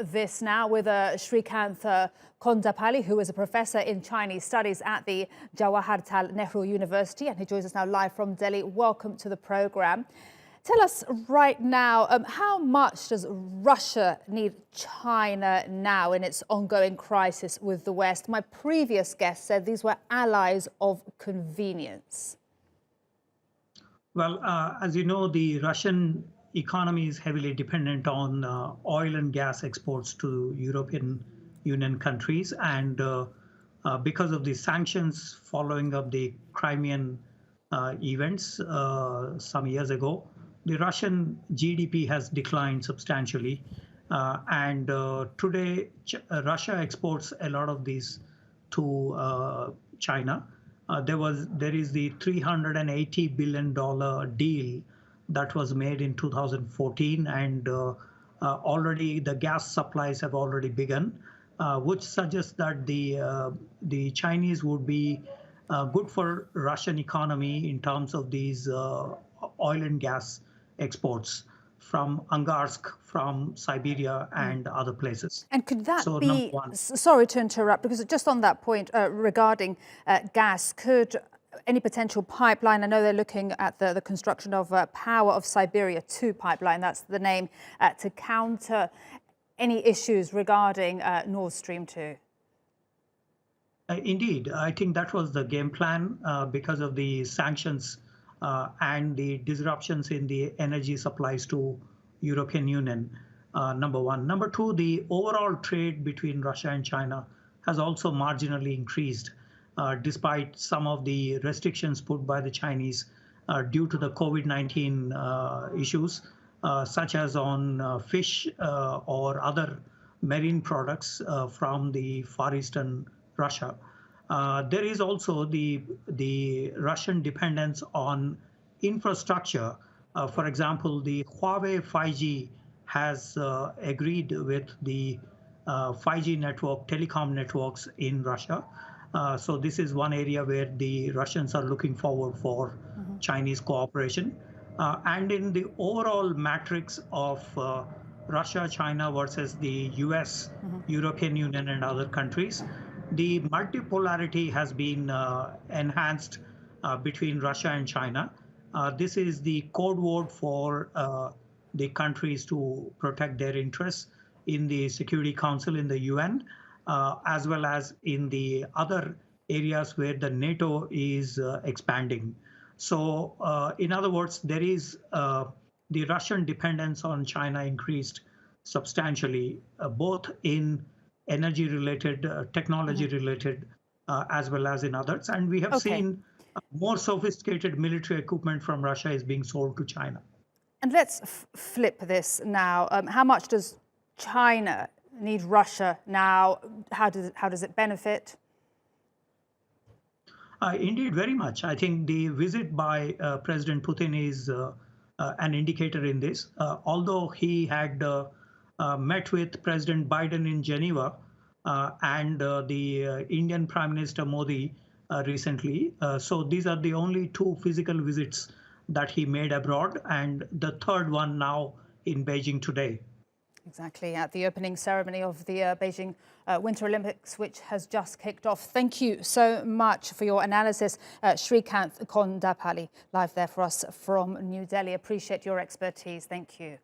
this now with Srikanth Kondapalli, who is a professor in Chinese studies at the Jawaharlal Nehru University, and he joins us now live from Delhi. Welcome to the program. Tell us right now, how much does Russia need China now in its ongoing crisis with the West? My previous guest said these were allies of convenience. Well, as you know, the Russian economy is heavily dependent on oil and gas exports to European Union countries. And because of the sanctions following up the Crimean events some years ago, the Russian GDP has declined substantially. Today, Russia exports a lot of these to China. There is the $380 billion deal that was made in 2014, and already the gas supplies have already begun, which suggests that the Chinese would be good for Russian economy in terms of these oil and gas exports from Angarsk, from Siberia and other places. And could that be, sorry to interrupt, because just on that point regarding gas, could any potential pipeline, I know they're looking at the construction of Power of Siberia 2 pipeline, that's the name, to counter any issues regarding Nord Stream 2? Indeed, I think that was the game plan because of the sanctions and the disruptions in the energy supplies to European Union, number one. Number two, the overall trade between Russia and China has also marginally increased, despite some of the restrictions put by the Chinese due to the COVID-19 issues, such as on fish or other marine products from the Far Eastern Russia. There is also the Russian dependence on infrastructure. For example, the Huawei 5G has agreed with the 5G network, telecom networks in Russia. So this is one area where the Russians are looking forward for Chinese cooperation. And in the overall matrix of Russia, China versus the US, European Union and other countries, the multipolarity has been enhanced between Russia and China. This is the code word for the countries to protect their interests in the Security Council in the UN, as well as in the other areas where the NATO is expanding. So in other words, there is the Russian dependence on China increased substantially, both in energy-related, technology-related, as well as in others. And we have seen more sophisticated military equipment from Russia is being sold to China. And let's flip this now. How much does China need Russia now? How does it benefit? Indeed, very much. I think the visit by President Putin is an indicator in this. Although he had met with President Biden in Geneva and the Indian Prime Minister Modi recently. So these are the only 2 physical visits that he made abroad, and the third one now in Beijing today. Exactly, at the opening ceremony of the Beijing Winter Olympics, which has just kicked off. Thank you so much for your analysis, Srikanth Kondapalli, live there for us from New Delhi. Appreciate your expertise. Thank you.